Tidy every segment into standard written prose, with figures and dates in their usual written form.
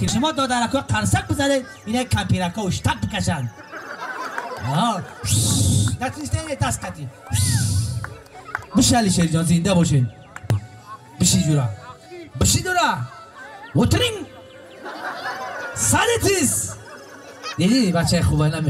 که شما دادرکا قرصک بزنید اینا کمپیرکا و شتک بکشن. نتونسته اینه دست قطی بشه. علی شیر جان زنده باشین. بشی جورا بشی دورا وطرین سادتیز. دیدی بچه خوبه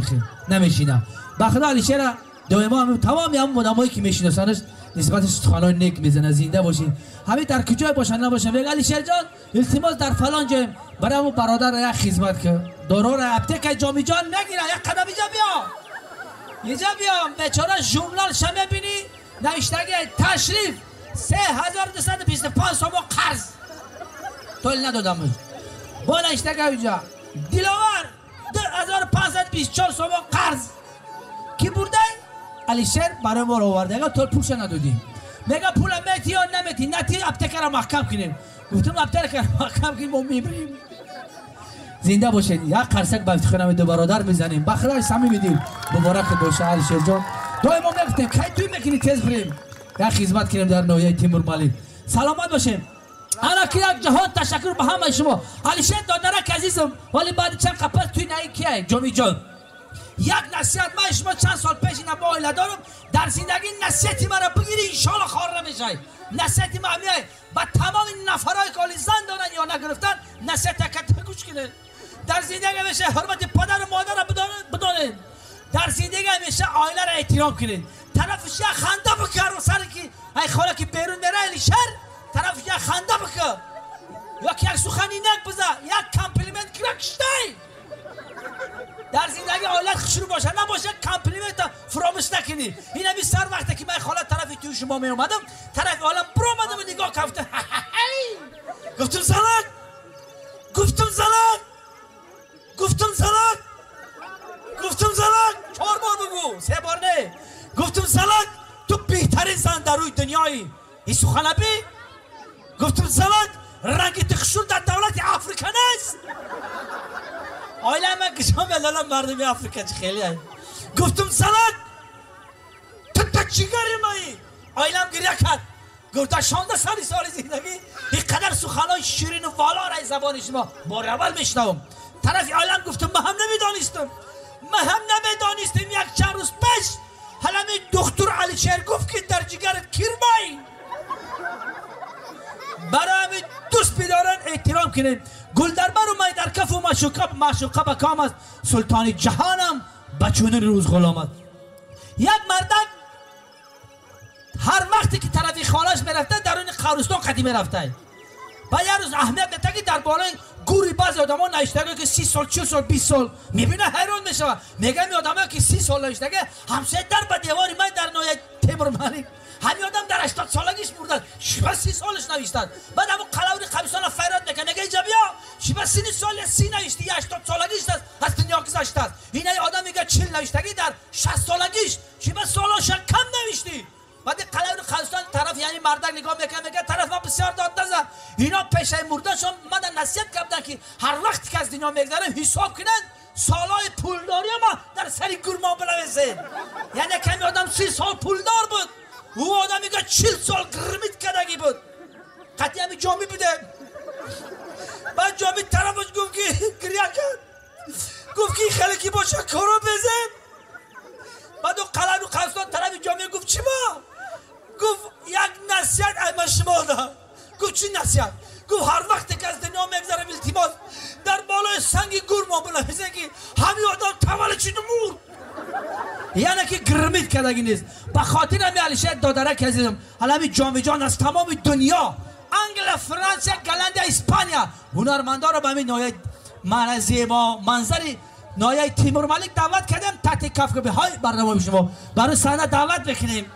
نمیشینم. بخدا علی شیر دائما تمامی هم مدامایی که میشناسنش نسبت سخنان نیک میزنه. زنده باشین. همین در کجای باشن نباشن بگه علی شیر جان التماس در فلان جای برای همون برادر یک خدمت که دورور اپتک جامی جان نگیره یک قدم اینجا بیا. اینجا بیا بیچاره جملال شمه بینی نوشتگی تشریف 3225 سوم قرض طول ندادم. با نوشتگی اینجا دیلاور 2524 سوم قرض کی برده؟ علی شیر برای ما رو آورده. طول پولش ندادیم. میگه پول میتی یا نمیتی نتی اپتک را محکم کنیم. گفتم اپتک را محکم کنیم و میبریم. زنده باشین. یک قرصک به افتخارم دو برادر بزنیم. بخدا سمی میدیم. مبارک باشه علی شیر جان. دائما میگفتیم کی توی میکنی تیز بریم. یک خدمت کنیم در ناحیه تیمور ملیک. سلامت باشین. انا که یک جهان تشکر به همه شما. علی شیر دادرک عزیزم ولی بعد چند قپس توی نهی کیه جامی جان. یک نصیحت من شما چند سال پیش اینا با عائله دارم در زندگی نصیحتی مرا بگیری ان شاء الله خار نمیشی. نصیحتی من میای با تمام نفرای که زن دارن یا نگرفتن نصیحت تک گوش کنه. در زندگی همیشه حرمت پدر و مادر را بدانید. در زندگی همیشه عائله را احترام کنید. طرفش یک خنده بکر و سر کی ای خاله که بیرون میره علی شیر طرف یک خنده بکر یا یک سخنی نک بزن یک کامپلیمنت کرکشتی. در زندگی عائلت شروع باشه نباشه کامپلیمنت فراموش نکنی. این همی سر وقتی که من خاله طرف توی شما می اومدم طرف عالم برو اومدم و نگاه کفته گفتم زلک گفتم زلک گفتم زلک گفتم زلک 4 بار بگو 3 بار نه. گفتم زلک تو بهترین زن در روی دنیایی. این سخنه بی گفتم زلک رنگ تخشور در دولت افریقا نیست. آیله من کشم بلالم مردمی افریقا چه خیلی هایی. گفتم زلک تو چیگری مایی. آیله هم گریه کرد. گفت 16 سال زندگی اینقدر سخنهای شیرین و والا رای زبان شما بار اول میشنوم. طرف آیله هم گفتم من هم نمیدانستم یک چند روز پیش حالا دکتر علی شیر گفت که در جگرت کیرمایی. برای همین دوست بیدارن احترام کنیم. گلدربه رو من در کف و معشوقه به کام است. سلطان جهانم بچونه روز غلامت. یک مردک هر وقتی که طرفی خالش میرفته در اون قبرستان قدیمی رفته و یه روز اهمیت نده که در بالای گوری بعضی آدم ها نشتگه که 30 سال 40 سال 20 سال میبینه حیران میشه. میگه می آدم ها که 30 سال نشتگه همسایه در به دیواری من در ناحیه تیمور ملیک همین آدم در 80 سالگیش مرده. شبه 30 سالش نوشتن. بعد همون قلاوری قبرستان فریاد میکنه میگه اینجا بیا شبه 30 سال 30 نوشتی 80 سالگیش از دنیا گذشته است. این آدم میگه 40 نوشتگی در 60 سالگیش شبه سالاش کم نوشتی. بعد قلاوری قبرستان طرف یعنی مردک نگاه میکنه میگه طرف ما بسیار داد نزن. اینا پیش مردهشون من نصیحت کردن که هر وقتی که از دنیا میگذره حساب کنن سالای پولداری ما در سری گورما بنویسید. یعنی کمی آدم 30 سال پولدار بود او آدم میگه 40 سال گرمیت کدگی بود. قطعی همی جامی بوده. بعد جامی طرفش گفت که گریه کرد گفت که خیلی کی باشه کارو بزن. بعد او قلم و قبرستان طرف جامی گفت چی ما؟ گفت یک نصیحت از شما دارم. گفت چی نصیحت؟ گفت هر وقتی که از دنیا میگذره التماس در بالای سنگ گورما بنویسه که همین آدم تولد شده مرد. یعنی که گرمیت کدگی نیست. به خاطر همین علی شیر دادرک عزیزم حالا همین جامی جان از تمام دنیا انگل فرانسه گلنده اسپانیا هنرمندا رو به همین ناحیه من زیبا منظری ناحیه تیمور ملیک دعوت کردم تحت کفگبه های برنامه شما برای صحنه دعوت بکنیم.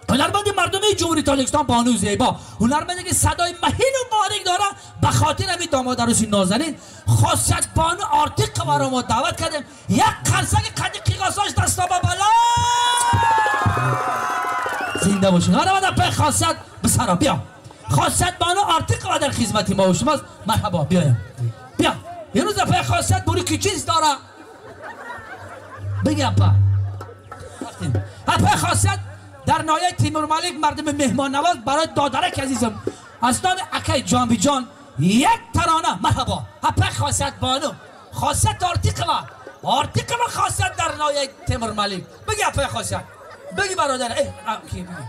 هنرمند مردمی جمهوری تاجیکستان بانو زیبا هنرمندی که صدای مهین و باریک داره به خاطر همین داماد عروسی نازنین خاصیت بانو آرتیق برای ما دعوت کردیم. یک قرصک قدی قیقاساش دستا با بالا زنده باشین. هنرمند به خاصیت بسرا بیا خاصیت بانو آرتیق و در خدمت ما و شماست. مرحبا بیایم بیا یه روز به خاصیت بوری که چیز داره بگی اپا اپا خاصیت در ناحیه تیمور ملیک مردم مهمان نواز برای دادرک عزیزم از نام اکای جامی جان یک ترانه مرحبا هپه خاصیت بانو خاصیت آرتیکل خاصیت در نایه تیمور ملیک بگی هپه خاصیت بگی برادر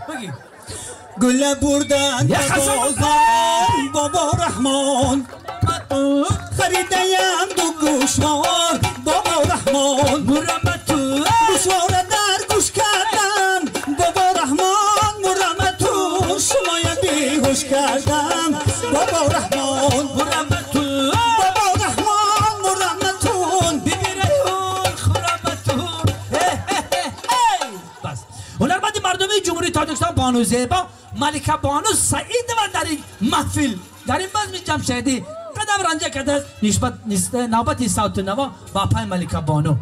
بگی گل بردن بازار بابا رحمان خریدیم دو گوشوار بابا رحمان مرمتو گوشوار در گوش کردم بابا رحمان مرمتو شما بیهوش کردم بابا رحمان مرمتو بابا رحمان مرمتون بمیرهون خورمتون بس هنرمند مردمی جمهوری تاجیکستان بانو زیبا ملکه بانو سعید و در این محفل در این بزم جمشیدی قدم رنجه کرده نوبت صوت نوا با پای ملکه بانو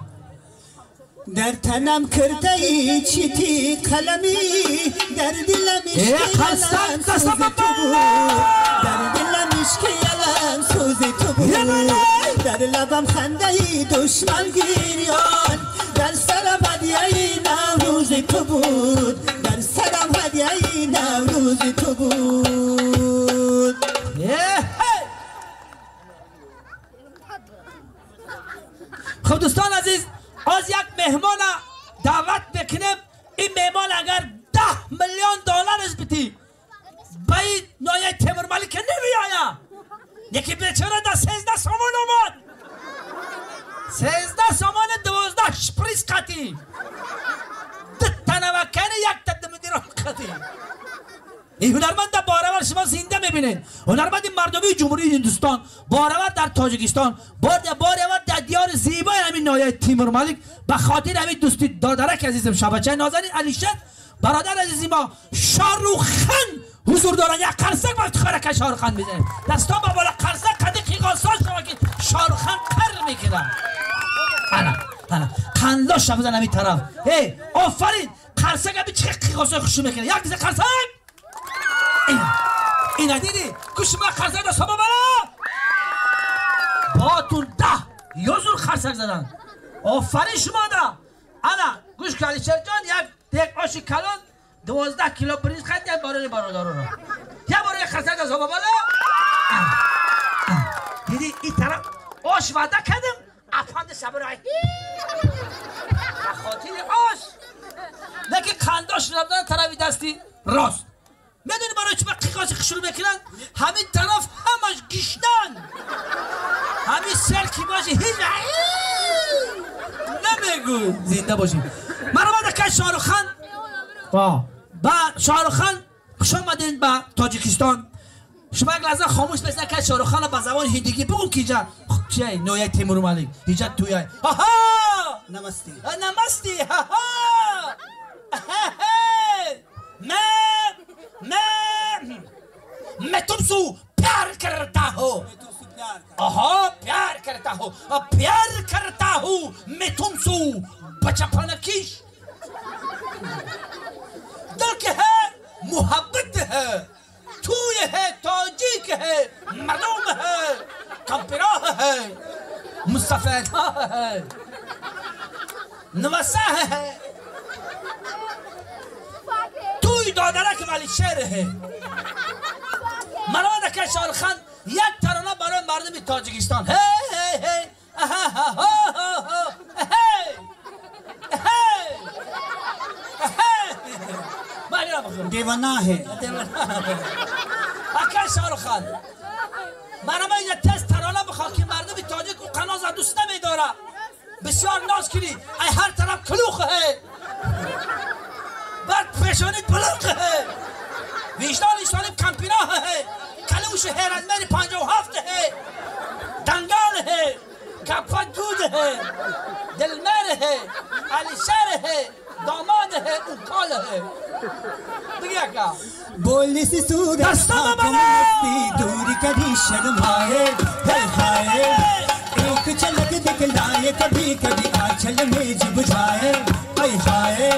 در تنم کرده ای چیتی قلمی در دلم اشکی علم سوز تو بود در دلم اشکی علم سوز تو بود در لبم خنده ای دشمن گیریان در سرم هدیه ای نوروز تو بود در سرم هدیه ای نوروز تو بود خب دوستان عزیز از یک مهمان دعوت بکنیم این مهمان اگر 10 میلیون دلار از بیتی باید نایه تیمور ملیک نمی آیا یکی بیچاره در 13 سامان آمد 13 سامان 12 شپریز قطی تنوکن یک تد مدیران قطی این هنرمند در بارور شما زنده میبینید هنرمند مردمی جمهوری هندوستان بارور در تاجیکستان بارور در دیار زیبای همین نایه تیمور ملیک به خاطر همین دوستی دادرک عزیزم شبچه نازنین علیشت برادر عزیزی ما شاروخ خان حضور دارن یک قرصک وقت خارک شاروخ خان میزنه دستا با بالا قرصک قدی قیقاساش شما که شاروخ خان قرر میکنه حالا خنداش بزن همین طرف آفرین قرصک همین چه قیقاساش خوشو میکنه یک دیزه قرصک اینا دیدی گوش ما خرسک دست بابا با تون 10 یوزور خرسک زدن آفرین شما دا انا گوش کالی شر جان یک آشی کلان 12 کیلو برنج خرید یک بارای برادارو رو یک بارای خرسک دست بابا دیدی این طرف آش وعده کردم افند سبرای خاطر آش لیکن خنداش رفتن طرفی دستی راست میدونی برای چه قیقاسی خشور میکنن همین طرف همش گشتن همین سرکی باشی هیچ نمیگو زنده باشیم مرحبا که شاروخ خان با شاروخ خان خوش آمدین به تاجیکستان شما یک لحظه خاموش بسن که شاروخ خان با زبان هندیگی بگو که اینجا چیه نویه تیمور ملیک اینجا توی آها نمستی मैं तुमसे प्यार करता हूँ प्यार करता हूँ मैं तुमसे बचपन की दिल के है मोहब्बत है तू ये है ताजिक है मालूम है कंपरा है मुस्तफा है नवसा है دادرک ولی شعر ہے مراد که شاروخ خان یک ترانه برای مردم تاجیکستان دیوانه ہے اکه شاروخ خان مرا ما یک تست ترانه بخواه که مردم تاجیک و قناز دوست نمیداره بسیار ناز کنی ای هر طرف کلوخ ہے بعد پیشانیت بلند ہے ویشنال کمپینا ہے کلوش حیرتمند 57 ہے دنگال ہے کپا دود ہے دلمر ہے علیشر ہے داماد ہے اوکال ہے بگی اکا بولی سی صورت آنکھوں میں مستی دوری کبھی شرمائے ایک چلک دکھلائے کبھی کبھی آنچل میں جب جائے ہائے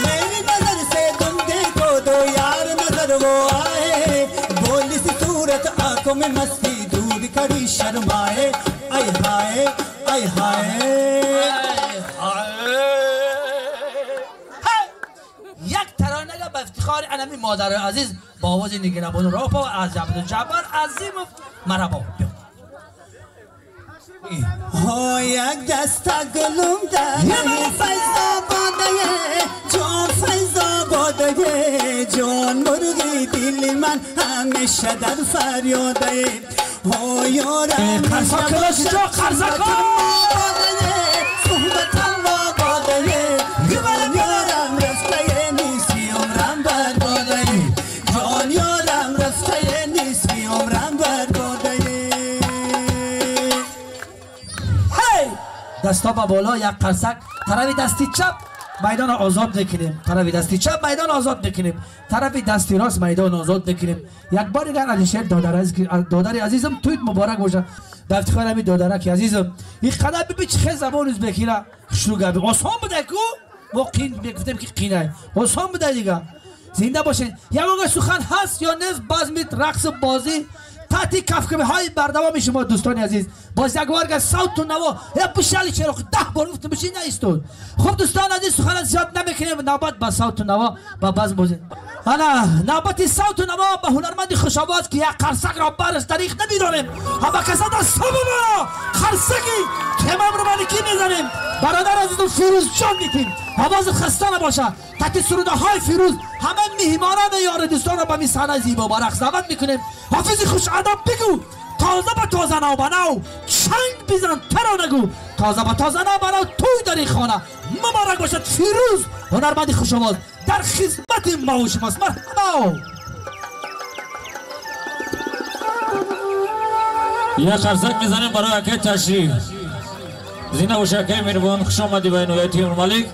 میری نظر سے تم دیکھو تو یار نظر وہ آئے بولی سی صورت آنکھوں میں مستی دور کبھی شرمائے یک ترانه با افتخار علمی مادر عزیز با آواز نگران راپا از عبدالجبار عظیم مرحبا. ها یک دست گلوم داره فیضا باده جان فیضا باده جان مرغی دل من همیشه در فریاده ها یارم قرصا کلاش جا قرصا صحبت الله باده جان یارم رفته نیستی عمرم برباده جان یارم رفته نیستی عمرم برباده. دستا با بالا یک قرصک طرف دستی چپ میدان آزاد میکنیم طرف دستی چپ میدان آزاد میکنیم طرف دستی راست میدان آزاد میکنیم. یک بار دیگر علیشیر دادر عزیزم تویت مبارک باشه به افتخار همین دادرک عزیزم. این قدم ببین چه زبان ازبکیه شروع گردیم آسان بوده کو ما قین میگفتیم که قینه آسان بوده دیگه. زنده باشین. یک موقع سخن هست یا نیست بازمیت رقص بازی تحتی کفکمه های بردوام شما دوستان عزیز باز یک وارگه صوت و نوا یا بشالی چرا 10 بار گفتم بشین نیستون. خب دوستان عزیز سخن زیاد نمیکنیم نوبت با صوت و نوا با باز بازی انا نوبت صوت و نوا به هنرمند خوش‌آواز که یک قرصک را برش تاریخ نمیدانیم اما کسا دست ما قرصکی تمام رو مالکی میزنیم برادر عزیزم فیروز جان میتیم آواز خسته نباشه تحت سروده های فیروز همه مهمانان یار دوستان را به می صحنه زیبا مبارک دعوت میکنیم. حافظ خوش ادب بگو تازه به تازه نو بنو چنگ بزن ترا نگو تازه به تازه نو بنو توی در این خانه مبارک باشد فیروز هنرمند خوش‌آواز در خدمت ما و شماست. مرحبا. یه قرصک میزنیم برای اکه تشریف زینه و شکه میربون خوش آمدی به اینویتی مالک.